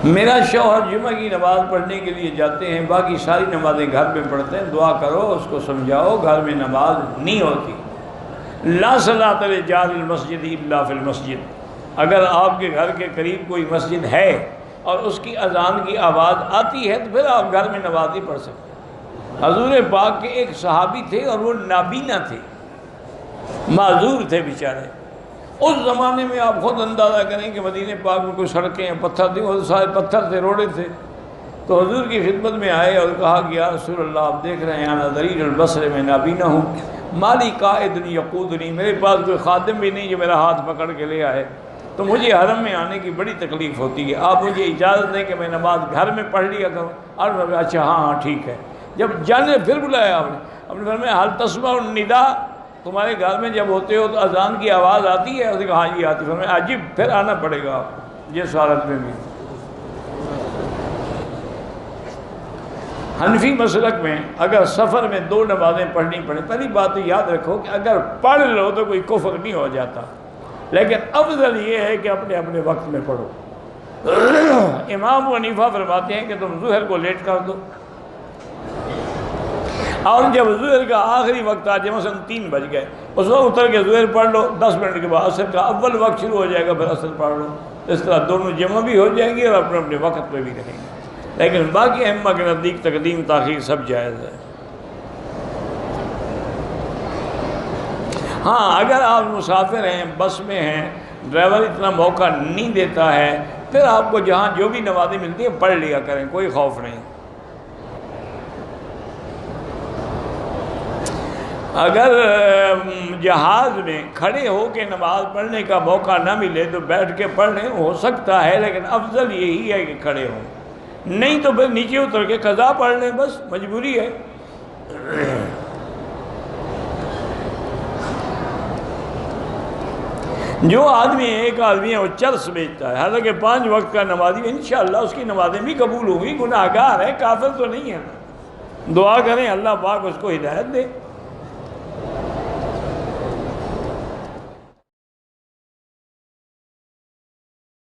میرا شوہر جمعہ کی نماز پڑھنے کے لیے جاتے ہیں، باقی ساری نمازیں گھر میں پڑھتے ہیں، دعا کرو، اس کو سمجھاؤ گھر میں نماز نہیں ہوتی۔ لا صلاۃ لجار المسجد الا فی المسجد، اگر آپ کے گھر کے قریب کوئی مسجد ہے اور اس کی اذان کی آواز آتی ہے تو پھر آپ گھر میں نماز نہیں پڑھ سکتے۔ حضور پاک کے ایک صحابی تھے اور وہ نابینا تھے، معذور تھے بیچارے۔ اس زمانے میں آپ خود اندازہ کریں کہ مدینہ پاک میں کوئی سڑکیں ہیں، پتھر تھے، وہ سارے پتھر تھے، روڑے تھے۔ تو حضور کی خدمت میں آئے اور کہا کہ یا رسول اللہ، آپ دیکھ رہے ہیں انا ذلیل البصر، میں نابینا ہوں، مالی قائد یقودنی، میرے پاس کوئی خادم بھی نہیں جو میرا ہاتھ پکڑ کے لے آئے، تو مجھے حرم میں آنے کی بڑی تکلیف ہوتی ہے، آپ مجھے اجازت دیں کہ میں نماز گھر میں پڑھ لیا کروں۔ اور میں اچھا ہاں ٹھیک ہے۔ جب جانے پھر بلایا آپ نے فرمایا حل تسمع النداء، تمہارے گھر میں جب ہوتے ہو تو اذان کی آواز آتی ہے؟ اس نے کہا ہاں جی آتی ہے۔ فرمایا عجیب، پھر آنا پڑے گا آپ جس حالت میں بھی۔ حنفی مسلک میں اگر سفر میں 2 نمازیں پڑھنی پڑیں، پہلی بات تو یاد رکھو کہ اگر پڑھ لو تو کوئی کفر نہیں ہو جاتا، لیکن افضل یہ ہے کہ اپنے اپنے وقت میں پڑھو۔ امام ابو حنیفہ فرماتے ہیں کہ تم ظہر کو لیٹ کر دو، اور جب ظہر کا آخری وقت آ جائے، مثلا 3 بج گئے، اس وقت اتر کے ظہر پڑھ لو، 10 منٹ کے بعد عصر کا اول وقت شروع ہو جائے گا، پھر عصر پڑھ لو۔ اس طرح دونوں جمع بھی ہو جائیں گے اور اپنے اپنے وقت پہ بھی رہیں گے۔ لیکن باقی ائمہ کے نزدیک تقدیم تاخیر سب جائز ہے۔ ہاں اگر آپ مسافر ہیں، بس میں ہیں، ڈرائیور اتنا موقع نہیں دیتا ہے، پھر آپ کو جہاں جو بھی نمازیں ملتی ہیں پڑھ لیا کریں، کوئی خوف نہیں۔ اگر جہاز میں کھڑے ہو کے نماز پڑھنے کا موقع نہ ملے تو بیٹھ کے پڑھ لیں، ہو سکتا ہے، لیکن افضل یہی ہے کہ کھڑے ہوں، نہیں تو پھر نیچے اتر کے قضا پڑھ لیں، بس مجبوری ہے۔ جو آدمی ایک آدمی ہے وہ چرس بیچتا ہے، حالانکہ 5 وقت کا نمازی، انشاءاللہ اس کی نمازیں بھی قبول ہوں گی، گناہ گار ہے، کافر تو نہیں ہے۔ دعا کریں اللہ پاک اس کو ہدایت دے۔